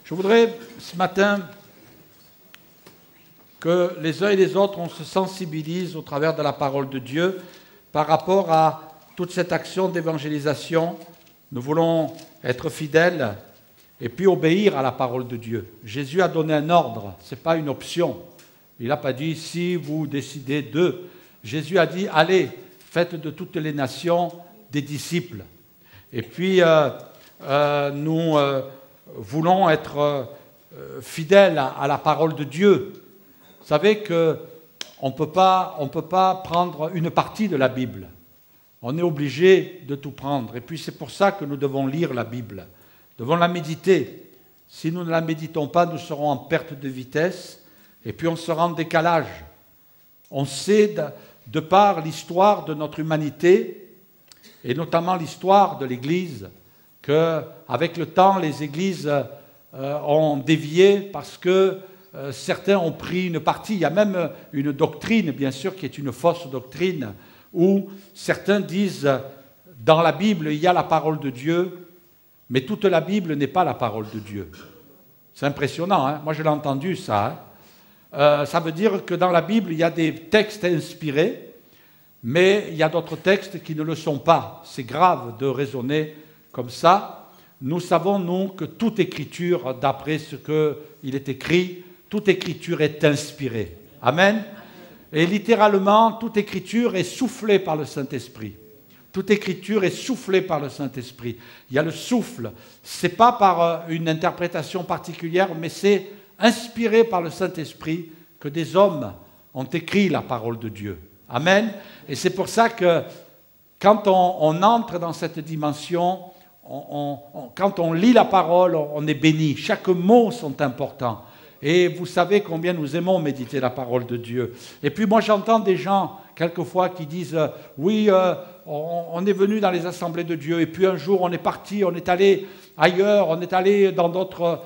Je voudrais ce matin que les uns et les autres, on se sensibilise au travers de la parole de Dieu par rapport à toute cette action d'évangélisation. Nous voulons être fidèles et puis obéir à la parole de Dieu. Jésus a donné un ordre, ce n'est pas une option. Il n'a pas dit « si vous décidez de ». Jésus a dit « allez, faites de toutes les nations des disciples ». Et puis, nous voulons être fidèles à la parole de Dieu. Vous savez qu'on ne peut pas prendre une partie de la Bible. On est obligé de tout prendre. Et puis c'est pour ça que nous devons lire la Bible. Nous devons la méditer. Si nous ne la méditons pas, nous serons en perte de vitesse et puis on sera en décalage. On sait, de par l'histoire de notre humanité, et notamment l'histoire de l'Église, qu'avec le temps, les Églises ont dévié parce que certains ont pris une partie. Il y a même une doctrine, bien sûr, qui est une fausse doctrine, où certains disent, dans la Bible, il y a la parole de Dieu, mais toute la Bible n'est pas la parole de Dieu. C'est impressionnant, hein? Moi je l'ai entendu ça. Ça veut dire que dans la Bible, il y a des textes inspirés, mais il y a d'autres textes qui ne le sont pas. C'est grave de raisonner comme ça. Nous savons, nous, que toute écriture, d'après ce qu'il est écrit, toute écriture est inspirée. Amen. Et littéralement, toute écriture est soufflée par le Saint-Esprit. Toute écriture est soufflée par le Saint-Esprit. Il y a le souffle. Ce n'est pas par une interprétation particulière, mais c'est inspiré par le Saint-Esprit que des hommes ont écrit la parole de Dieu. Amen. Et c'est pour ça que quand on entre dans cette dimension, quand on lit la parole, on est béni. Chaque mot sont importants. Et vous savez combien nous aimons méditer la parole de Dieu. Et puis moi j'entends des gens quelquefois qui disent « oui, on est venu dans les assemblées de Dieu et puis un jour on est parti, on est allé ailleurs, on est allé dans d'autres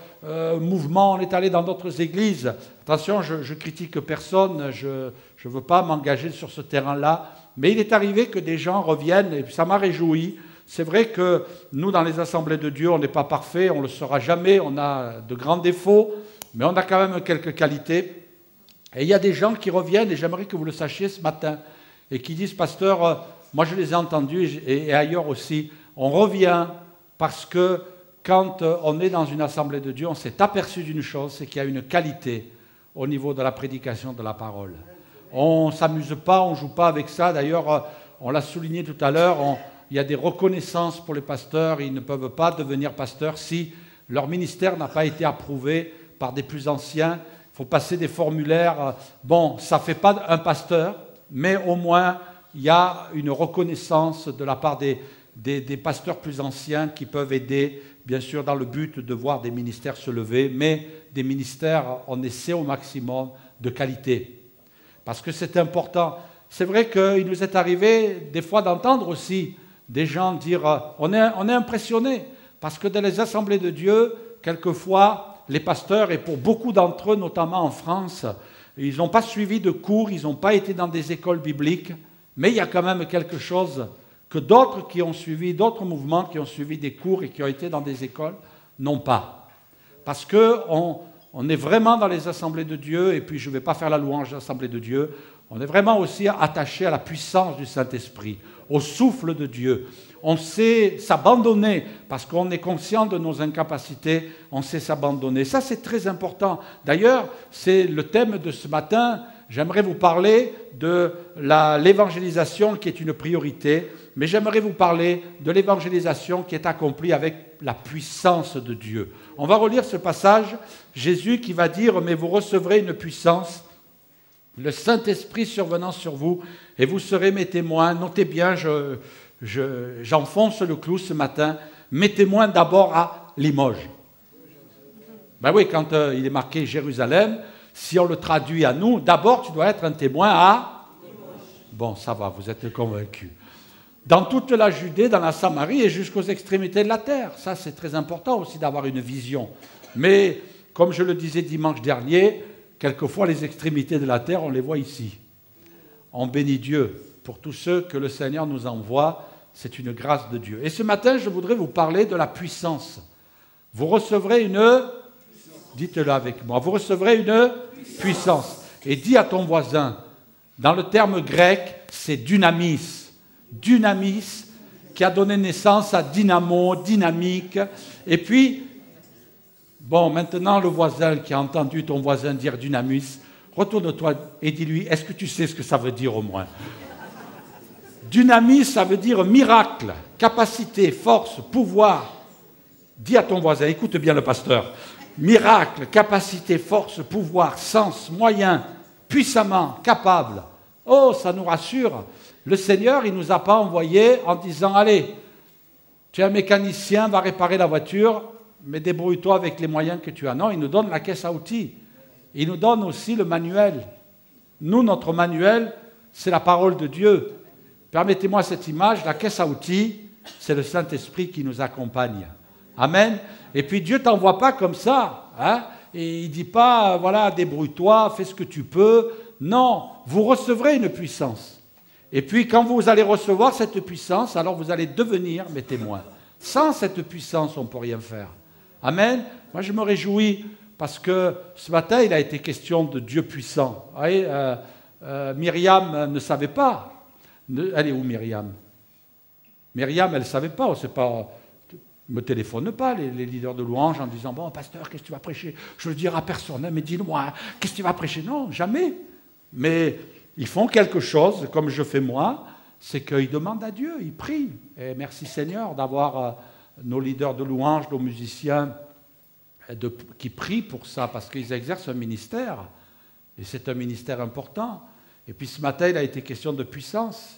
mouvements, on est allé dans d'autres églises. » Attention, je critique personne, je ne veux pas m'engager sur ce terrain-là, mais il est arrivé que des gens reviennent et ça m'a réjoui. C'est vrai que nous, dans les assemblées de Dieu, on n'est pas parfait, on ne le sera jamais, on a de grands défauts, mais on a quand même quelques qualités. Et il y a des gens qui reviennent, et j'aimerais que vous le sachiez ce matin, et qui disent, pasteur, moi je les ai entendus, et ailleurs aussi, on revient parce que quand on est dans une assemblée de Dieu, on s'est aperçu d'une chose, c'est qu'il y a une qualité au niveau de la prédication de la parole. On ne s'amuse pas, on ne joue pas avec ça. D'ailleurs, on l'a souligné tout à l'heure, il y a des reconnaissances pour les pasteurs, ils ne peuvent pas devenir pasteurs si leur ministère n'a pas été approuvé par des plus anciens. Il faut passer des formulaires. Bon, ça ne fait pas un pasteur, mais au moins, il y a une reconnaissance de la part des pasteurs plus anciens qui peuvent aider, bien sûr, dans le but de voir des ministères se lever, mais des ministères, on essaie au maximum de qualité. Parce que c'est important. C'est vrai qu'il nous est arrivé des fois d'entendre aussi des gens dire on est impressionnés, parce que dans les assemblées de Dieu, quelquefois, les pasteurs, et pour beaucoup d'entre eux, notamment en France, ils n'ont pas suivi de cours, ils n'ont pas été dans des écoles bibliques, mais il y a quand même quelque chose que d'autres qui ont suivi, d'autres mouvements qui ont suivi des cours et qui ont été dans des écoles, n'ont pas. Parce qu'on est vraiment dans les assemblées de Dieu, et puis je ne vais pas faire la louange de l'assemblée de Dieu, on est vraiment aussi attaché à la puissance du Saint-Esprit, au souffle de Dieu. On sait s'abandonner parce qu'on est conscient de nos incapacités, on sait s'abandonner. Ça, c'est très important. D'ailleurs, c'est le thème de ce matin. J'aimerais vous parler de l'évangélisation qui est une priorité, mais j'aimerais vous parler de l'évangélisation qui est accomplie avec la puissance de Dieu. On va relire ce passage, Jésus qui va dire « Mais vous recevrez une puissance, le Saint-Esprit survenant sur vous, et vous serez mes témoins. » Notez bien, j'enfonce le clou ce matin. Mes témoins d'abord à Limoges. Ben oui, quand il est marqué Jérusalem, si on le traduit à nous, d'abord tu dois être un témoin à Limoges. Bon, ça va, vous êtes convaincus. Dans toute la Judée, dans la Samarie et jusqu'aux extrémités de la terre. Ça, c'est très important aussi d'avoir une vision. Mais, comme je le disais dimanche dernier, quelquefois les extrémités de la terre, on les voit ici. On bénit Dieu pour tous ceux que le Seigneur nous envoie. C'est une grâce de Dieu. Et ce matin, je voudrais vous parler de la puissance. Vous recevrez une Dites-le avec moi. Vous recevrez une puissance. Et dis à ton voisin, dans le terme grec, c'est dynamis. Dynamis qui a donné naissance à dynamo, dynamique. Et puis, bon, maintenant le voisin qui a entendu ton voisin dire dynamis, retourne-toi et dis-lui, est-ce que tu sais ce que ça veut dire au moins? Dynamis, ça veut dire miracle, capacité, force, pouvoir. Dis à ton voisin, écoute bien le pasteur. Miracle, capacité, force, pouvoir, sens, moyen, puissamment, capable. Oh, ça nous rassure. Le Seigneur, il ne nous a pas envoyés en disant, allez, tu es un mécanicien, va réparer la voiture, mais débrouille-toi avec les moyens que tu as. Non, il nous donne la caisse à outils. Il nous donne aussi le manuel. Nous, notre manuel, c'est la parole de Dieu. Permettez-moi cette image, la caisse à outils, c'est le Saint-Esprit qui nous accompagne. Amen. Et puis Dieu ne t'envoie pas comme ça. Hein? Et il ne dit pas, voilà, débrouille-toi, fais ce que tu peux. Non, vous recevrez une puissance. Et puis quand vous allez recevoir cette puissance, alors vous allez devenir mes témoins. Sans cette puissance, on ne peut rien faire. Amen. Moi, je me réjouis parce que ce matin, il a été question de Dieu puissant. Vous voyez, Myriam ne savait pas. Elle est où, Myriam? Myriam, elle ne savait pas. On sait pas. Ne me téléphone pas, les leaders de louange, en disant « Bon, pasteur, qu'est-ce que tu vas prêcher ?» Je ne le dirai à personne, hein, mais dis-le-moi, qu'est-ce que tu vas prêcher? Non, jamais. Mais ils font quelque chose, comme je fais moi, c'est qu'ils demandent à Dieu, ils prient. Et merci Seigneur d'avoir nos leaders de louange, nos musiciens, qui prient pour ça, parce qu'ils exercent un ministère. Et c'est un ministère important. Et puis ce matin, il a été question de puissance.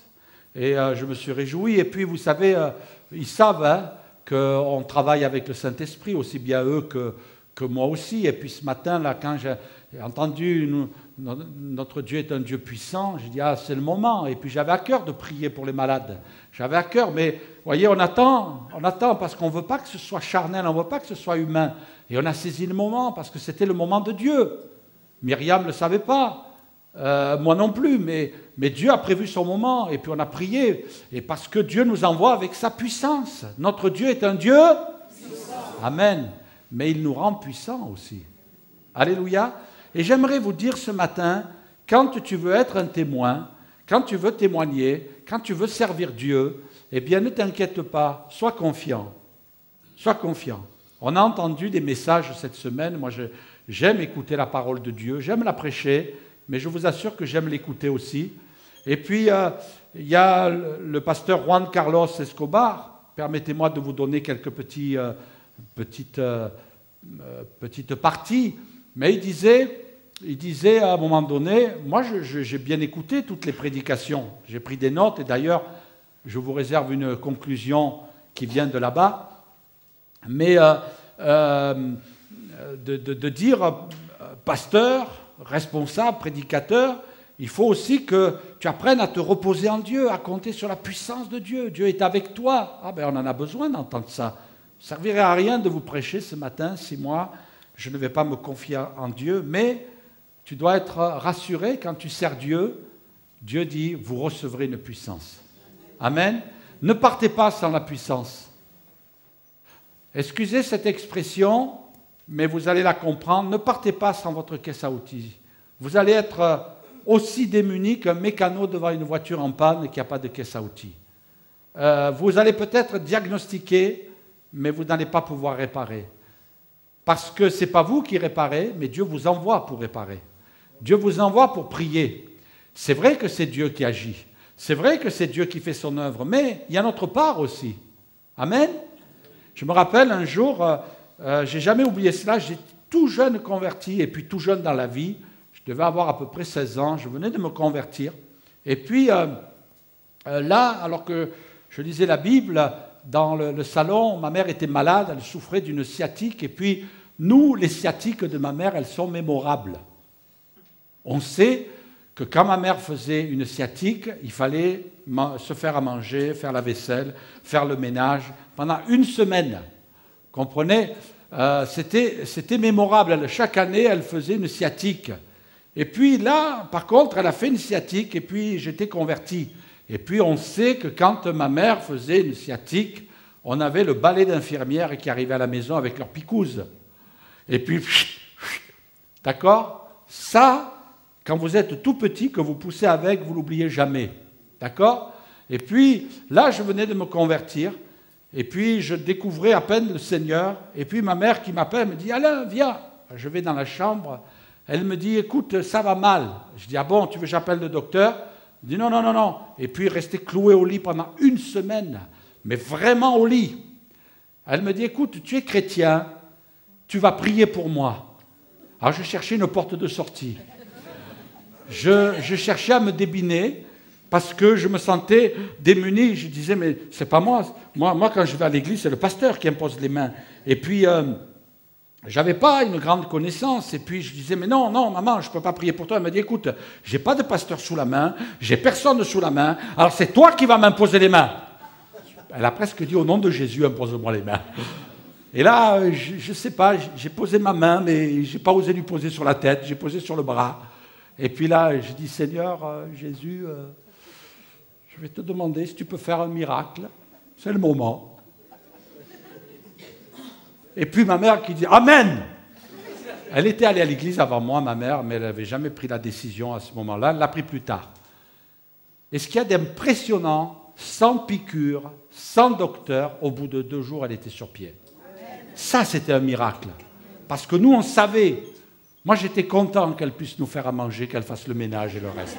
Et je me suis réjoui. Et puis, vous savez, ils savent hein, qu'on travaille avec le Saint-Esprit, aussi bien eux que moi aussi. Et puis ce matin, là, quand j'ai entendu notre Dieu est un Dieu puissant, j'ai dit, ah, c'est le moment. Et puis j'avais à cœur de prier pour les malades. J'avais à cœur, mais vous voyez, on attend parce qu'on ne veut pas que ce soit charnel, on ne veut pas que ce soit humain. Et on a saisi le moment parce que c'était le moment de Dieu. Myriam ne le savait pas. Moi non plus, mais Dieu a prévu son moment, et puis on a prié, et parce que Dieu nous envoie avec sa puissance. Notre Dieu est un Dieu puissant. Amen. Mais il nous rend puissants aussi. Alléluia. Et j'aimerais vous dire ce matin, quand tu veux être un témoin, quand tu veux témoigner, quand tu veux servir Dieu, eh bien ne t'inquiète pas, sois confiant. Sois confiant. On a entendu des messages cette semaine, moi j'aime écouter la parole de Dieu, j'aime la prêcher, mais je vous assure que j'aime l'écouter aussi. Et puis, il y a le pasteur Juan Carlos Escobar. Permettez-moi de vous donner quelques petites parties. Mais il disait à un moment donné, moi j'ai bien écouté toutes les prédications. J'ai pris des notes et d'ailleurs, je vous réserve une conclusion qui vient de là-bas. Mais de dire, pasteur, responsable, prédicateur, il faut aussi que tu apprennes à te reposer en Dieu, à compter sur la puissance de Dieu. Dieu est avec toi. Ah ben on en a besoin d'entendre ça. Ça ne servirait à rien de vous prêcher ce matin si moi, je ne vais pas me confier en Dieu, mais tu dois être rassuré quand tu sers Dieu. Dieu dit, vous recevrez une puissance. Amen. Ne partez pas sans la puissance. Excusez cette expression, mais vous allez la comprendre. Ne partez pas sans votre caisse à outils. Vous allez être aussi démunis qu'un mécano devant une voiture en panne et qui n'a pas de caisse à outils. Vous allez peut-être diagnostiquer, mais vous n'allez pas pouvoir réparer. Parce que ce n'est pas vous qui réparez, mais Dieu vous envoie pour réparer. Dieu vous envoie pour prier. C'est vrai que c'est Dieu qui agit. C'est vrai que c'est Dieu qui fait son œuvre, mais il y a notre part aussi. Amen. Je me rappelle un jour, j'ai jamais oublié cela, j'étais tout jeune converti, et puis tout jeune dans la vie, je devais avoir à peu près 16 ans, je venais de me convertir. Et puis là, alors que je lisais la Bible, dans le salon, ma mère était malade, elle souffrait d'une sciatique, et puis nous, les sciatiques de ma mère, elles sont mémorables. On sait que quand ma mère faisait une sciatique, il fallait se faire à manger, faire la vaisselle, faire le ménage, pendant une semaine. Comprenez? C'était mémorable. Chaque année, elle faisait une sciatique. Et puis là, par contre, elle a fait une sciatique, et puis j'étais converti. Et puis on sait que quand ma mère faisait une sciatique, on avait le balai d'infirmières qui arrivait à la maison avec leur picouse. Et puis, D'accord? Ça, quand vous êtes tout petit, que vous poussez avec, vous ne l'oubliez jamais. D'accord? Et puis, là, je venais de me convertir. Et puis, je découvrais à peine le Seigneur. Et puis, ma mère qui m'appelle, elle me dit, Alain, viens. Je vais dans la chambre. Elle me dit, écoute, ça va mal. Je dis, ah bon, tu veux que j'appelle le docteur? Elle dit, non, non, non, non. Et puis, rester cloué au lit pendant 1 semaine. Mais vraiment au lit. Elle me dit, écoute, tu es chrétien, tu vas prier pour moi. Alors, je cherchais une porte de sortie. Je cherchais à me débiner parce que je me sentais démuni. Je disais, mais c'est pas moi. Moi, quand je vais à l'église, c'est le pasteur qui impose les mains. Et puis, j'avais pas une grande connaissance. Et puis, je disais, mais non, non, maman, je peux pas prier pour toi. Elle m'a dit, écoute, j'ai pas de pasteur sous la main, j'ai personne sous la main, alors c'est toi qui vas m'imposer les mains. Elle a presque dit, au nom de Jésus, impose-moi les mains. Et là, je ne sais pas, j'ai posé ma main, mais je n'ai pas osé lui poser sur la tête, j'ai posé sur le bras. Et puis là, je dis, Seigneur, Jésus, je vais te demander si tu peux faire un miracle. C'est le moment. Et puis ma mère qui dit, Amen. Elle était allée à l'église avant moi, ma mère, mais elle n'avait jamais pris la décision à ce moment-là. Elle l'a pris plus tard. Et ce qu'il y a d'impressionnant, sans piqûre, sans docteur, au bout de 2 jours, elle était sur pied. Ça, c'était un miracle. Parce que nous, on savait. Moi, j'étais content qu'elle puisse nous faire à manger, qu'elle fasse le ménage et le reste.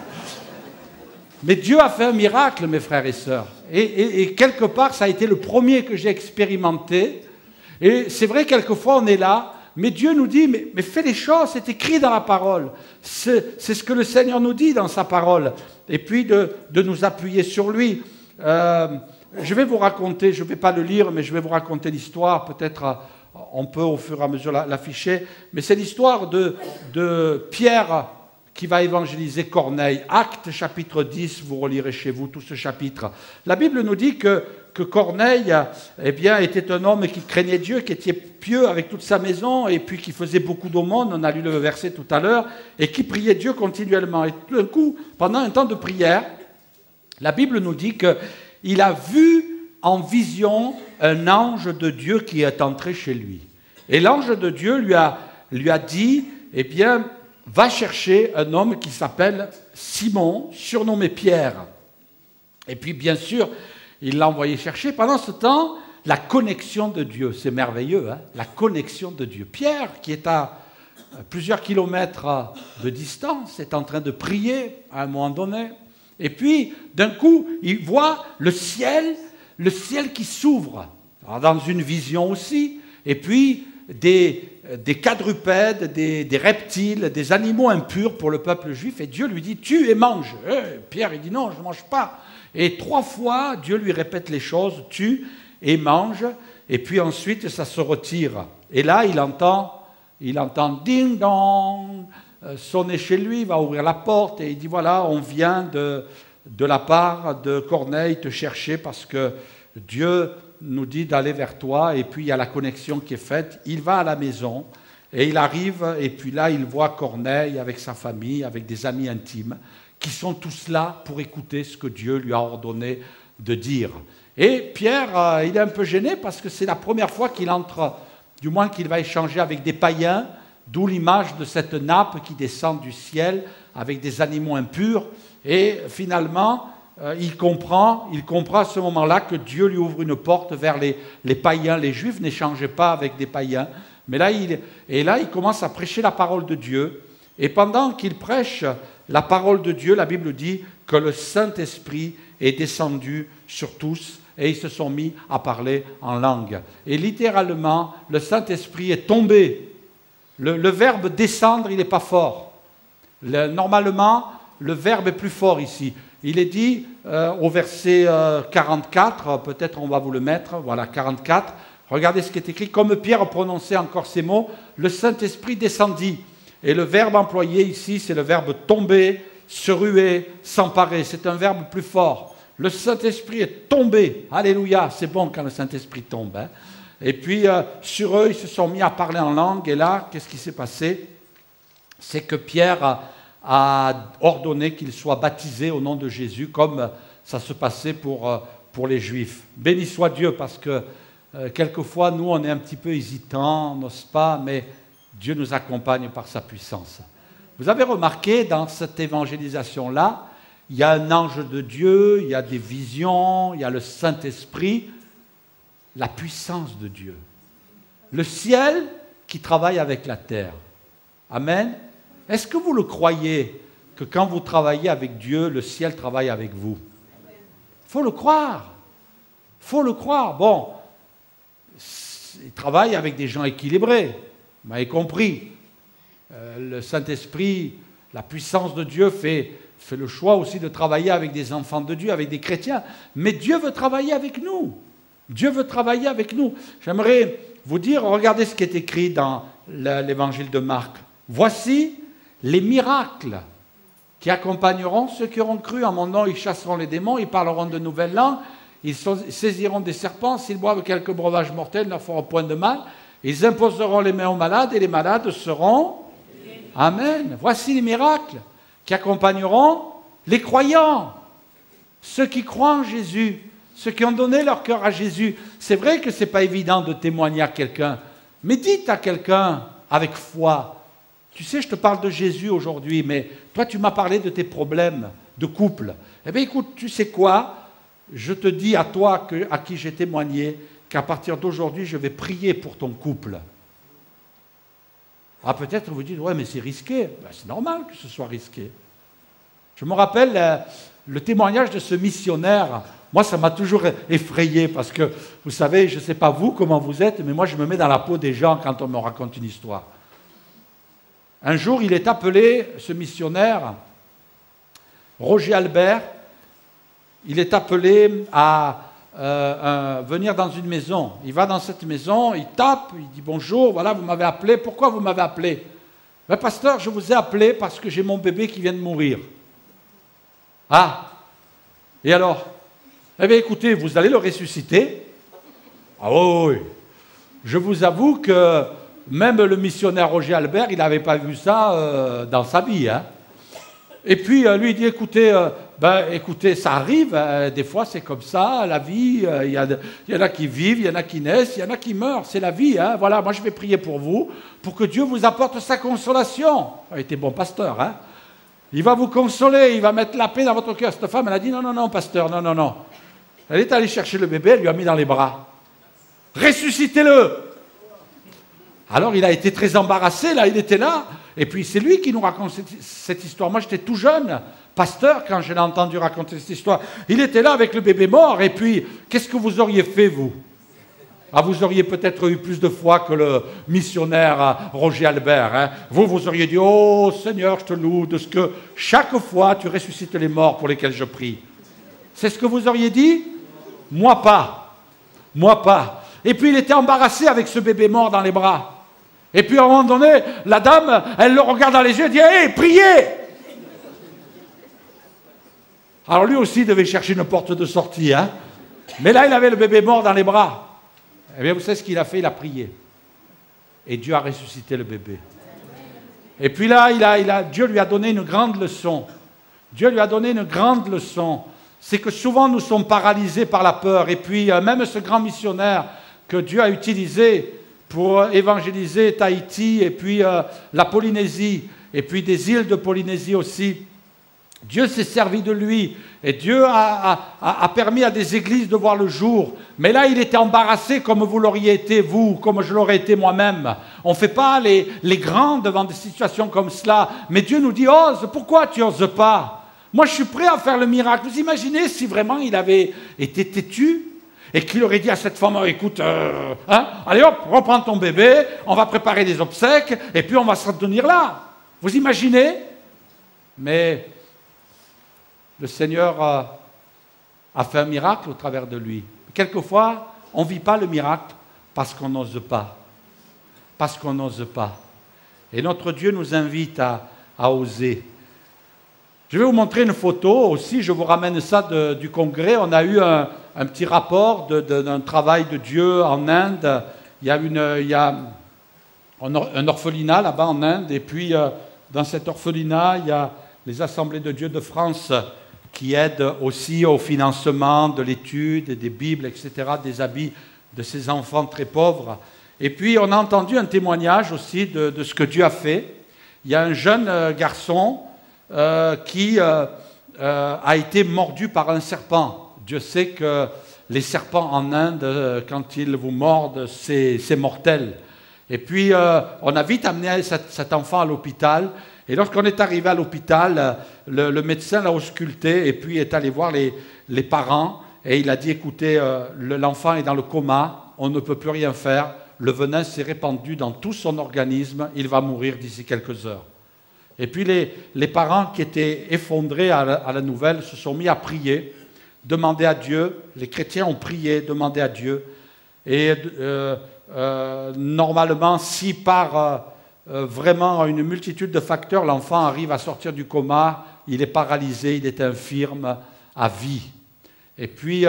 Mais Dieu a fait un miracle, mes frères et sœurs. Et quelque part, ça a été le premier que j'ai expérimenté. Et c'est vrai, quelquefois, on est là, mais Dieu nous dit, mais fais les choses, c'est écrit dans la parole. C'est ce que le Seigneur nous dit dans sa parole. Et puis, de nous appuyer sur lui. Je vais vous raconter, je ne vais pas le lire, mais je vais vous raconter l'histoire. Peut-être on peut au fur et à mesure l'afficher. Mais c'est l'histoire de Pierre qui va évangéliser Corneille. Actes chapitre 10, vous relirez chez vous tout ce chapitre. La Bible nous dit que Corneille eh bien, était un homme qui craignait Dieu, qui était pieux avec toute sa maison, et puis qui faisait beaucoup d'aumônes, on a lu le verset tout à l'heure, et qui priait Dieu continuellement. Et tout d'un coup, pendant un temps de prière, la Bible nous dit qu'il a vu en vision un ange de Dieu qui est entré chez lui. Et l'ange de Dieu lui a dit, eh bien, va chercher un homme qui s'appelle Simon, surnommé Pierre. Et puis, bien sûr, il l'a envoyé chercher. Pendant ce temps, la connexion de Dieu, c'est merveilleux, hein, la connexion de Dieu. Pierre, qui est à plusieurs kilomètres de distance, est en train de prier à un moment donné. Et puis, d'un coup, il voit le ciel qui s'ouvre, dans une vision aussi, et puis des quadrupèdes, des reptiles, des animaux impurs pour le peuple juif, et Dieu lui dit, tue et mange. Pierre, il dit, non, je ne mange pas. Et 3 fois, Dieu lui répète les choses, tue et mange, et puis ensuite, ça se retire. Et là, il entend ding-dong, sonner chez lui, il va ouvrir la porte, et il dit, voilà, on vient de la part de Corneille te chercher parce que Dieu nous dit d'aller vers toi, et puis il y a la connexion qui est faite. Il va à la maison, et il arrive, et puis là, il voit Corneille avec sa famille, avec des amis intimes, qui sont tous là pour écouter ce que Dieu lui a ordonné de dire. Et Pierre, il est un peu gêné parce que c'est la première fois qu'il entre, du moins qu'il va échanger avec des païens, d'où l'image de cette nappe qui descend du ciel avec des animaux impurs. Et finalement, il comprend à ce moment-là que Dieu lui ouvre une porte vers les païens. Les Juifs n'échangeaient pas avec des païens. Mais là, il commence à prêcher la parole de Dieu. Et pendant qu'il prêche la parole de Dieu, la Bible dit que le Saint-Esprit est descendu sur tous et ils se sont mis à parler en langue. Et littéralement, le Saint-Esprit est tombé. Le verbe descendre, il n'est pas fort. Normalement, le verbe est plus fort ici. Il est dit au verset 44, peut-être on va vous le mettre, voilà, 44. Regardez ce qui est écrit. Comme Pierre prononçait encore ces mots, le Saint-Esprit descendit. Et le verbe employé ici, c'est le verbe tomber, se ruer, s'emparer. C'est un verbe plus fort. Le Saint-Esprit est tombé. Alléluia, c'est bon quand le Saint-Esprit tombe. Hein. Et puis, sur eux, ils se sont mis à parler en langue. Et là, qu'est-ce qui s'est passé? C'est que Pierre a ordonné qu'ils soient baptisés au nom de Jésus, comme ça se passait pour les Juifs. Béni soit Dieu, parce que quelquefois, nous, on est un petit peu hésitants, on n'ose pas, mais Dieu nous accompagne par sa puissance. Vous avez remarqué, dans cette évangélisation-là, il y a un ange de Dieu, il y a des visions, il y a le Saint-Esprit, la puissance de Dieu. Le ciel qui travaille avec la terre. Amen. Est-ce que vous le croyez, que quand vous travaillez avec Dieu, le ciel travaille avec vous? Il faut le croire. Il faut le croire. Bon, il travaille avec des gens équilibrés. Vous m'avez compris. Le Saint-Esprit, la puissance de Dieu fait le choix aussi de travailler avec des enfants de Dieu, avec des chrétiens. Mais Dieu veut travailler avec nous. Dieu veut travailler avec nous. J'aimerais vous dire, regardez ce qui est écrit dans l'évangile de Marc. Voici les miracles qui accompagneront ceux qui auront cru. En mon nom, ils chasseront les démons, ils parleront de nouvelles langues, ils saisiront des serpents, s'ils boivent quelques breuvages mortels, ils ne feront point de mal. Ils imposeront les mains aux malades et les malades seront... Amen. Voici les miracles qui accompagneront les croyants, ceux qui croient en Jésus, ceux qui ont donné leur cœur à Jésus. C'est vrai que ce n'est pas évident de témoigner à quelqu'un, mais dites à quelqu'un avec foi, tu sais, je te parle de Jésus aujourd'hui, mais toi, tu m'as parlé de tes problèmes de couple. Eh bien, écoute, tu sais quoi? Je te dis à toi, à qui j'ai témoigné, qu'à partir d'aujourd'hui, je vais prier pour ton couple. Ah, peut-être vous dites, ouais, mais c'est risqué. Ben, c'est normal que ce soit risqué. Je me rappelle le témoignage de ce missionnaire. Moi, ça m'a toujours effrayé parce que, vous savez, je ne sais pas vous comment vous êtes, mais moi, je me mets dans la peau des gens quand on me raconte une histoire. Un jour, il est appelé, ce missionnaire, Roger Albert, il est appelé à venir dans une maison. Il va dans cette maison, il tape, il dit « Bonjour, voilà, vous m'avez appelé. Pourquoi vous m'avez appelé ?»« Ben, pasteur, je vous ai appelé parce que j'ai mon bébé qui vient de mourir. »« Ah, et alors ?»« Eh bien, écoutez, vous allez le ressusciter. »« Ah oui, je vous avoue que même le missionnaire Roger Albert, il n'avait pas vu ça dans sa vie. Hein. Et puis, lui, il dit, écoutez, ça arrive, des fois c'est comme ça, la vie, il y en a qui vivent, il y en a qui naissent, il y en a qui meurent, c'est la vie. Hein. Voilà, moi je vais prier pour vous, pour que Dieu vous apporte sa consolation. Il était bon pasteur, hein. Il va vous consoler, il va mettre la paix dans votre cœur. Cette femme, elle a dit, non, pasteur, non. Elle est allée chercher le bébé, elle lui a mis dans les bras. Ressuscitez-le. Alors il a été très embarrassé, là, il était là, et puis c'est lui qui nous raconte cette histoire. Moi j'étais tout jeune, pasteur, quand je l'ai entendu raconter cette histoire. Il était là avec le bébé mort, et puis qu'est-ce que vous auriez fait, vous? Ah, vous auriez peut-être eu plus de foi que le missionnaire Roger Albert. Hein. Vous auriez dit, oh Seigneur, je te loue de ce que chaque fois tu ressuscites les morts pour lesquels je prie. C'est ce que vous auriez dit? Moi pas. Et puis il était embarrassé avec ce bébé mort dans les bras. Et puis à un moment donné, la dame, elle le regarde dans les yeux et dit « Hé, priez !» Alors lui aussi devait chercher une porte de sortie. Hein. Mais là, il avait le bébé mort dans les bras. Eh bien, vous savez ce qu'il a fait? Il a prié. Et Dieu a ressuscité le bébé. Et puis là, Dieu lui a donné une grande leçon. Dieu lui a donné une grande leçon. C'est que souvent, nous sommes paralysés par la peur. Et puis, même ce grand missionnaire que Dieu a utilisé pour évangéliser Tahiti et puis la Polynésie et puis des îles de Polynésie aussi. Dieu s'est servi de lui et Dieu a permis à des églises de voir le jour. Mais là, il était embarrassé comme vous l'auriez été, vous, comme je l'aurais été moi-même. On ne fait pas les grands devant des situations comme cela. Mais Dieu nous dit, ose, pourquoi tu n'oses pas? Moi, je suis prêt à faire le miracle. Vous imaginez si vraiment il avait été têtu et qu'il aurait dit à cette femme, écoute, allez hop, reprends ton bébé, on va préparer des obsèques, et puis on va se retenir là. Vous imaginez? Mais le Seigneur a fait un miracle au travers de lui. Quelquefois, on ne vit pas le miracle parce qu'on n'ose pas. Parce qu'on n'ose pas. Et notre Dieu nous invite à oser. Je vais vous montrer une photo aussi, je vous ramène ça du congrès. On a eu un petit rapport d'un travail de Dieu en Inde. Il y a un orphelinat là-bas en Inde, et puis dans cet orphelinat, il y a les Assemblées de Dieu de France qui aident aussi au financement de l'étude, des Bibles, etc., des habits de ces enfants très pauvres. Et puis on a entendu un témoignage aussi de ce que Dieu a fait. Il y a un jeune garçon qui a été mordu par un serpent. Dieu sait que les serpents en Inde, quand ils vous mordent, c'est mortel. Et puis on a vite amené cet enfant à l'hôpital. Et lorsqu'on est arrivé à l'hôpital, le médecin l'a ausculté et puis est allé voir les parents. Et il a dit, écoutez, l'enfant est dans le coma, on ne peut plus rien faire. Le venin s'est répandu dans tout son organisme, il va mourir d'ici quelques heures. Et puis les parents qui étaient effondrés à la nouvelle se sont mis à prier, demander à Dieu. Les chrétiens ont prié, demandé à Dieu. Et normalement, si par vraiment une multitude de facteurs, l'enfant arrive à sortir du coma, il est paralysé, il est infirme à vie. Et puis,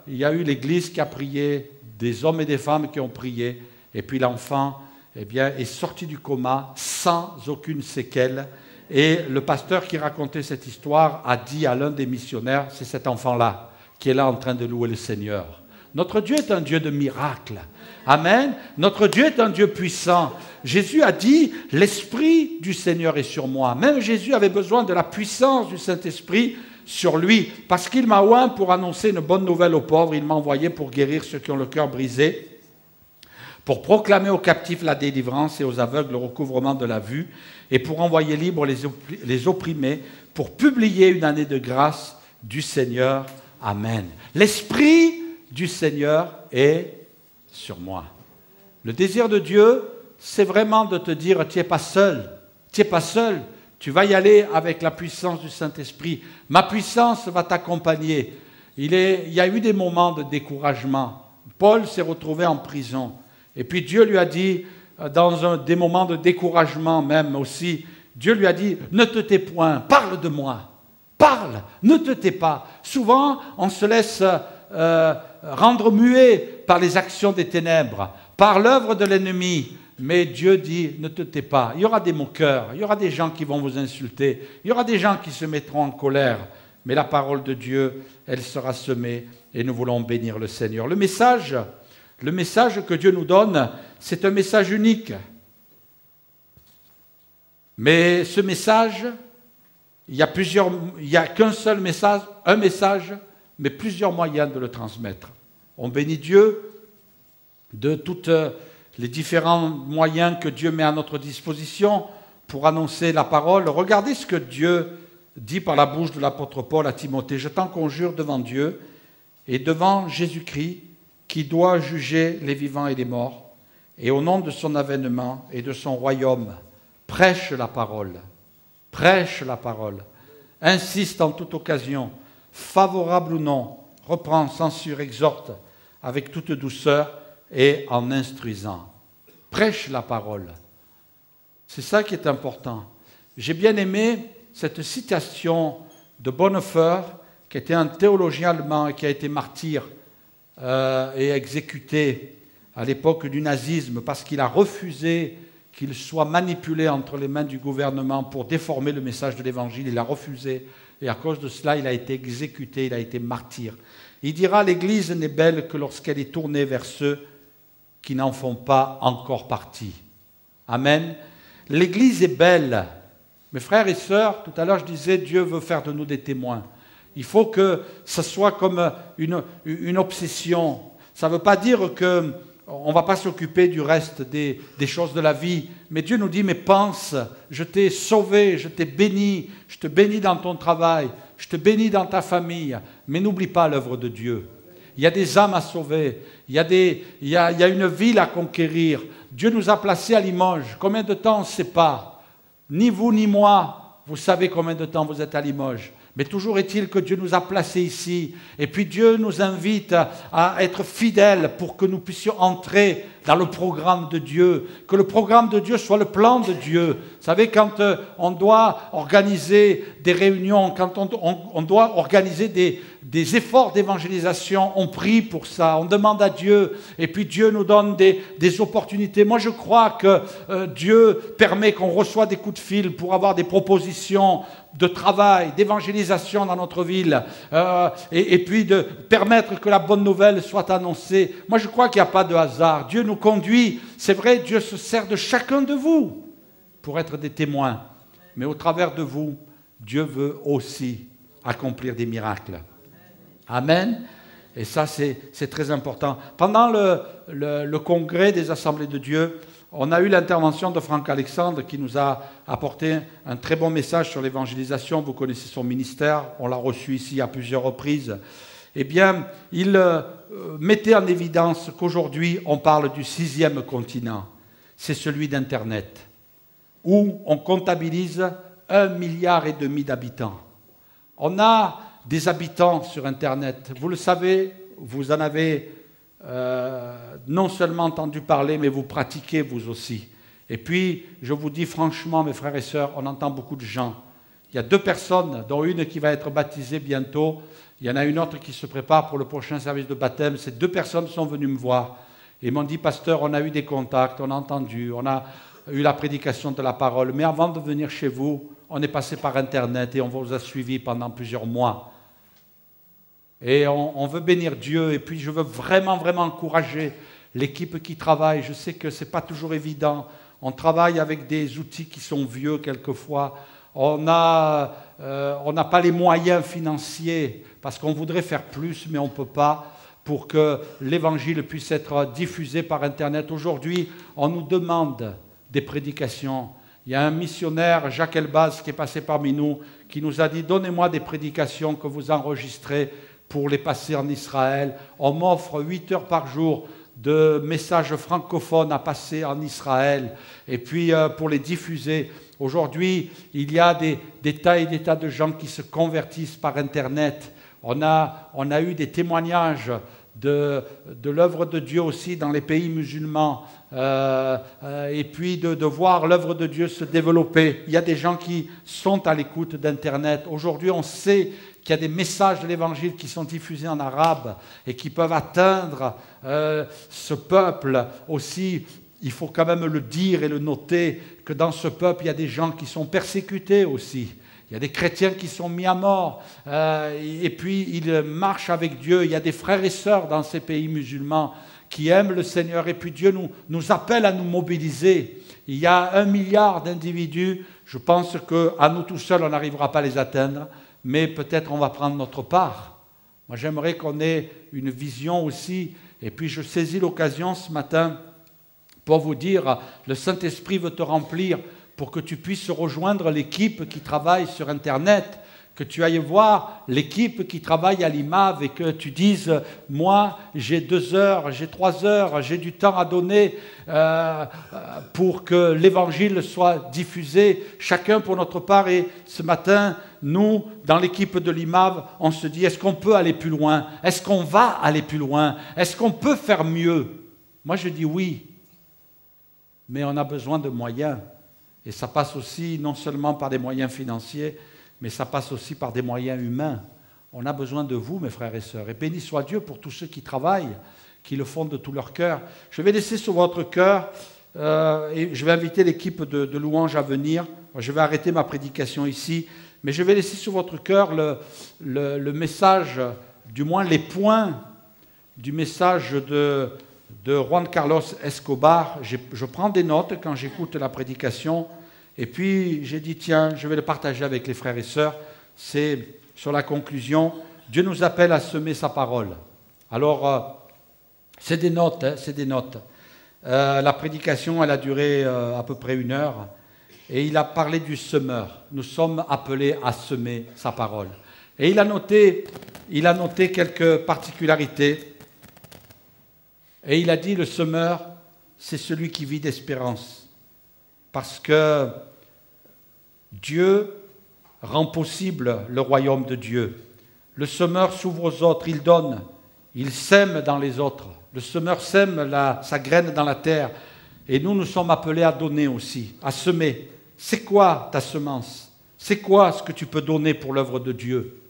il y a eu l'Église qui a prié, des hommes et des femmes qui ont prié, et puis l'enfant est sorti du coma sans aucune séquelle. Et le pasteur qui racontait cette histoire a dit à l'un des missionnaires, c'est cet enfant-là qui est là en train de louer le Seigneur. Notre Dieu est un Dieu de miracles. Amen. Notre Dieu est un Dieu puissant. Jésus a dit, l'Esprit du Seigneur est sur moi. Même Jésus avait besoin de la puissance du Saint-Esprit sur lui, parce qu'il m'a oint pour annoncer une bonne nouvelle aux pauvres, il m'a envoyé pour guérir ceux qui ont le cœur brisé, pour proclamer aux captifs la délivrance et aux aveugles le recouvrement de la vue, et pour envoyer libres les opprimés, pour publier une année de grâce du Seigneur. Amen. L'Esprit du Seigneur est sur moi. Le désir de Dieu, c'est vraiment de te dire, tu n'es pas seul, tu n'es pas seul. Tu vas y aller avec la puissance du Saint-Esprit. Ma puissance va t'accompagner. Il y a eu des moments de découragement. Paul s'est retrouvé en prison. Et puis Dieu lui a dit, dans des moments de découragement même aussi, Dieu lui a dit, ne te tais point, parle de moi. Parle, ne te tais pas. Souvent, on se laisse rendre muet par les actions des ténèbres, par l'œuvre de l'ennemi. Mais Dieu dit, ne te tais pas. Il y aura des moqueurs, il y aura des gens qui vont vous insulter, il y aura des gens qui se mettront en colère. Mais la parole de Dieu, elle sera semée et nous voulons bénir le Seigneur. Le message que Dieu nous donne, c'est un message unique. Mais ce message, il n'y a qu'un seul message, un message, mais plusieurs moyens de le transmettre. On bénit Dieu de toutes les différents moyens que Dieu met à notre disposition pour annoncer la parole. Regardez ce que Dieu dit par la bouche de l'apôtre Paul à Timothée. Je t'en conjure devant Dieu et devant Jésus-Christ qui doit juger les vivants et les morts, et au nom de son avènement et de son royaume, prêche la parole. Prêche la parole. Insiste en toute occasion, favorable ou non, reprend, censure, exhorte avec toute douceur et en instruisant. Prêche la parole. C'est ça qui est important. J'ai bien aimé cette citation de Bonhoeffer, qui était un théologien allemand et qui a été martyr et exécuté à l'époque du nazisme parce qu'il a refusé qu'il soit manipulé entre les mains du gouvernement pour déformer le message de l'Évangile. Il a refusé et à cause de cela, il a été exécuté, il a été martyr. Il dira, l'Église n'est belle que lorsqu'elle est tournée vers ceux qui n'en font pas encore partie. Amen. L'Église est belle. Mes frères et sœurs, tout à l'heure je disais, Dieu veut faire de nous des témoins. Il faut que ce soit comme une obsession. Ça ne veut pas dire qu'on ne va pas s'occuper du reste des choses de la vie. Mais Dieu nous dit, mais pense, je t'ai sauvé, je t'ai béni, je te bénis dans ton travail, je te bénis dans ta famille. Mais n'oublie pas l'œuvre de Dieu. Il y a des âmes à sauver, il y a une ville à conquérir. Dieu nous a placés à Limoges. Combien de temps, on ne sait pas. Ni vous ni moi, vous savez combien de temps vous êtes à Limoges. Mais toujours est-il que Dieu nous a placés ici. Et puis Dieu nous invite à être fidèles pour que nous puissions entrer dans le programme de Dieu. Que le programme de Dieu soit le plan de Dieu. Vous savez, quand on doit organiser des réunions, quand on doit organiser des efforts d'évangélisation, on prie pour ça, on demande à Dieu, et puis Dieu nous donne des opportunités. Moi, je crois que Dieu permet qu'on reçoit des coups de fil pour avoir des propositions de travail, d'évangélisation dans notre ville, et puis de permettre que la bonne nouvelle soit annoncée. Moi, je crois qu'il n'y a pas de hasard. Dieu nous conduit. C'est vrai, Dieu se sert de chacun de vous pour être des témoins. Mais au travers de vous, Dieu veut aussi accomplir des miracles. Amen. Et ça, c'est très important. Pendant le congrès des Assemblées de Dieu, on a eu l'intervention de Franck Alexandre qui nous a apporté un très bon message sur l'évangélisation. Vous connaissez son ministère, on l'a reçu ici à plusieurs reprises. Eh bien, il mettait en évidence qu'aujourd'hui, on parle du 6e continent. C'est celui d'Internet, où on comptabilise 1,5 milliard d'habitants. On a des habitants sur Internet. Vous le savez, vous en avez non seulement entendu parler, mais vous pratiquez vous aussi. Et puis, je vous dis franchement, mes frères et sœurs, on entend beaucoup de gens. Il y a 2 personnes, dont une qui va être baptisée bientôt. Il y en a une autre qui se prépare pour le prochain service de baptême. Ces 2 personnes sont venues me voir et m'ont dit, pasteur, on a eu des contacts, on a entendu, on a eu la prédication de la parole. Mais avant de venir chez vous, on est passé par Internet et on vous a suivi pendant plusieurs mois. Et on veut bénir Dieu. Et puis je veux vraiment, vraiment encourager l'équipe qui travaille. Je sais que ce n'est pas toujours évident. On travaille avec des outils qui sont vieux quelquefois. On n'a pas les moyens financiers parce qu'on voudrait faire plus, mais on ne peut pas pour que l'Évangile puisse être diffusé par Internet. Aujourd'hui, on nous demande des prédications. Il y a un missionnaire, Jacques Elbaz, qui est passé parmi nous, qui nous a dit « Donnez-moi des prédications que vous enregistrez pour les passer en Israël. » On m'offre 8 heures par jour de messages francophones à passer en Israël et puis pour les diffuser. Aujourd'hui, il y a des tas et des tas de gens qui se convertissent par Internet. On a eu des témoignages de l'œuvre de Dieu aussi dans les pays musulmans. Et puis de voir l'œuvre de Dieu se développer. Il y a des gens qui sont à l'écoute d'Internet. Aujourd'hui, on sait qu'il y a des messages de l'Évangile qui sont diffusés en arabe et qui peuvent atteindre ce peuple aussi. Il faut quand même le dire et le noter que dans ce peuple, il y a des gens qui sont persécutés aussi. Il y a des chrétiens qui sont mis à mort et puis ils marchent avec Dieu. Il y a des frères et sœurs dans ces pays musulmans qui aiment le Seigneur. Et puis Dieu nous appelle à nous mobiliser. Il y a 1 milliard d'individus. Je pense qu'à nous tout seuls, on n'arrivera pas à les atteindre. Mais peut-être on va prendre notre part. Moi, j'aimerais qu'on ait une vision aussi. Et puis je saisis l'occasion ce matin pour vous dire, le Saint-Esprit veut te remplir pour que tu puisses rejoindre l'équipe qui travaille sur Internet, que tu ailles voir l'équipe qui travaille à l'IMAV et que tu dises « Moi, j'ai 2 heures, j'ai 3 heures, j'ai du temps à donner pour que l'Évangile soit diffusé, chacun pour notre part. » Et ce matin, nous, dans l'équipe de l'IMAV, on se dit « Est-ce qu'on peut aller plus loin? Est-ce qu'on va aller plus loin? Est-ce qu'on peut faire mieux ?» Moi, je dis oui, mais on a besoin de moyens. Et ça passe aussi non seulement par des moyens financiers, mais ça passe aussi par des moyens humains. On a besoin de vous, mes frères et sœurs. Et béni soit Dieu pour tous ceux qui travaillent, qui le font de tout leur cœur. Je vais laisser sur votre cœur, et je vais inviter l'équipe de louanges à venir. Je vais arrêter ma prédication ici, mais je vais laisser sur votre cœur le message, du moins les points du message de Juan Carlos Escobar. Je prends des notes quand j'écoute la prédication. Et puis, j'ai dit, tiens, je vais le partager avec les frères et sœurs. C'est sur la conclusion. Dieu nous appelle à semer sa parole. Alors, c'est des notes, hein, c'est des notes. La prédication, elle a duré à peu près 1 heure. Et il a parlé du semeur. Nous sommes appelés à semer sa parole. Et il a noté quelques particularités. Et il a dit, le semeur, c'est celui qui vit d'espérance. Parce que Dieu rend possible le royaume de Dieu. Le semeur s'ouvre aux autres, il donne, il sème dans les autres. Le semeur sème sa graine dans la terre. Et nous sommes appelés à donner aussi, à semer. C'est quoi ta semence? C'est quoi ce que tu peux donner pour l'œuvre de Dieu?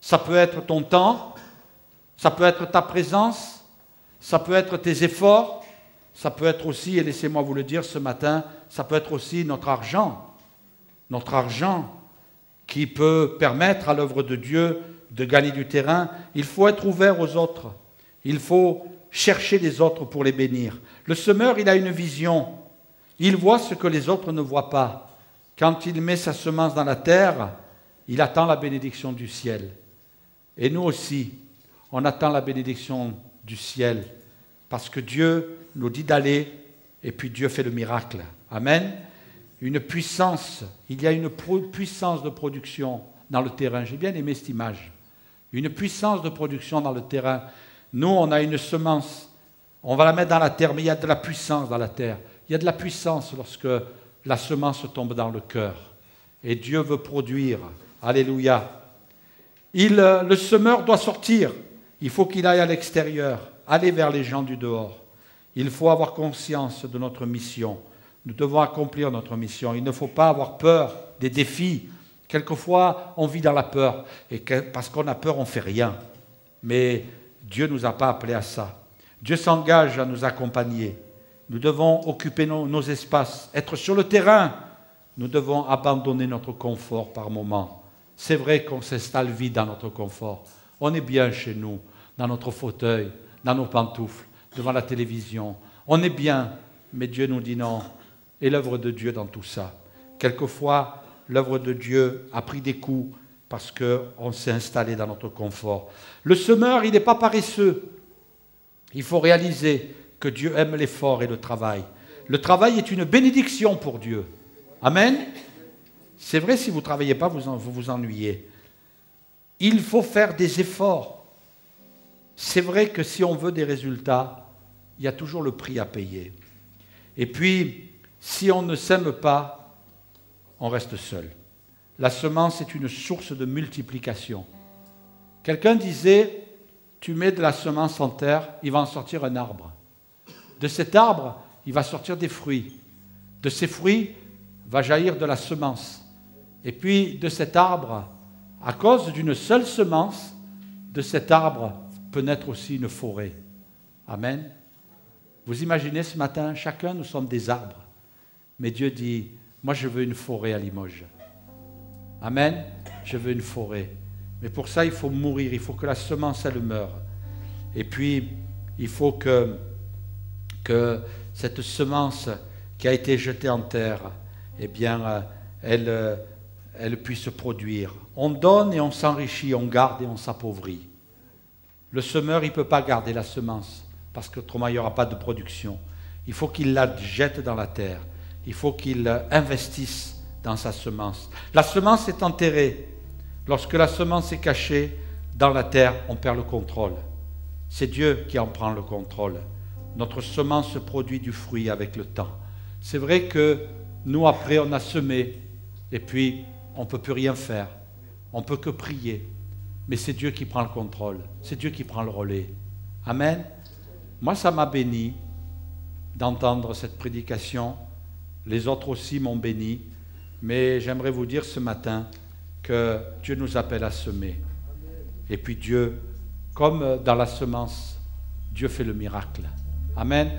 Ça peut être ton temps, ça peut être ta présence, ça peut être tes efforts, ça peut être aussi, et laissez-moi vous le dire ce matin, ça peut être aussi notre argent qui peut permettre à l'œuvre de Dieu de gagner du terrain. Il faut être ouvert aux autres, il faut chercher les autres pour les bénir. Le semeur, il a une vision, il voit ce que les autres ne voient pas. Quand il met sa semence dans la terre, il attend la bénédiction du ciel. Et nous aussi, on attend la bénédiction du ciel, parce que Dieu nous dit d'aller, et puis Dieu fait le miracle. Amen. Une puissance, il y a une puissance de production dans le terrain. J'ai bien aimé cette image. Une puissance de production dans le terrain. Nous, on a une semence, on va la mettre dans la terre, mais il y a de la puissance dans la terre. Il y a de la puissance lorsque la semence tombe dans le cœur. Et Dieu veut produire. Alléluia. Le semeur doit sortir. Il faut qu'il aille à l'extérieur, aller vers les gens du dehors. Il faut avoir conscience de notre mission. Nous devons accomplir notre mission. Il ne faut pas avoir peur des défis. Quelquefois, on vit dans la peur. Et parce qu'on a peur, on ne fait rien. Mais Dieu ne nous a pas appelés à ça. Dieu s'engage à nous accompagner. Nous devons occuper nos espaces, être sur le terrain. Nous devons abandonner notre confort par moments. C'est vrai qu'on s'installe vite dans notre confort. On est bien chez nous, dans notre fauteuil, dans nos pantoufles, devant la télévision. On est bien, mais Dieu nous dit non. Et l'œuvre de Dieu dans tout ça. Quelquefois, l'œuvre de Dieu a pris des coups parce qu'on s'est installé dans notre confort. Le semeur, il n'est pas paresseux. Il faut réaliser que Dieu aime l'effort et le travail. Le travail est une bénédiction pour Dieu. Amen. C'est vrai, si vous ne travaillez pas, vous vous ennuyez. Il faut faire des efforts. C'est vrai que si on veut des résultats, il y a toujours le prix à payer. Et puis, si on ne sème pas, on reste seul. La semence est une source de multiplication. Quelqu'un disait, tu mets de la semence en terre, il va en sortir un arbre. De cet arbre, il va sortir des fruits. De ces fruits va jaillir de la semence. Et puis, de cet arbre, à cause d'une seule semence, de cet arbre peut naître aussi une forêt. Amen. Vous imaginez ce matin, chacun, nous sommes des arbres. Mais Dieu dit, moi je veux une forêt à Limoges. Amen. Je veux une forêt. Mais pour ça, il faut mourir, il faut que la semence, elle meure. Et puis, il faut que cette semence qui a été jetée en terre, eh bien, elle puisse produire. On donne et on s'enrichit, on garde et on s'appauvrit. Le semeur, il ne peut pas garder la semence, parce qu'autrement, il n'y aura pas de production. Il faut qu'il la jette dans la terre. Il faut qu'il investisse dans sa semence. La semence est enterrée. Lorsque la semence est cachée dans la terre, on perd le contrôle. C'est Dieu qui en prend le contrôle. Notre semence produit du fruit avec le temps. C'est vrai que nous, après, on a semé, et puis on ne peut plus rien faire. On ne peut que prier. Mais c'est Dieu qui prend le contrôle. C'est Dieu qui prend le relais. Amen. Moi, ça m'a béni d'entendre cette prédication. Les autres aussi m'ont béni. Mais j'aimerais vous dire ce matin que Dieu nous appelle à semer. Et puis Dieu, comme dans la semence, Dieu fait le miracle. Amen.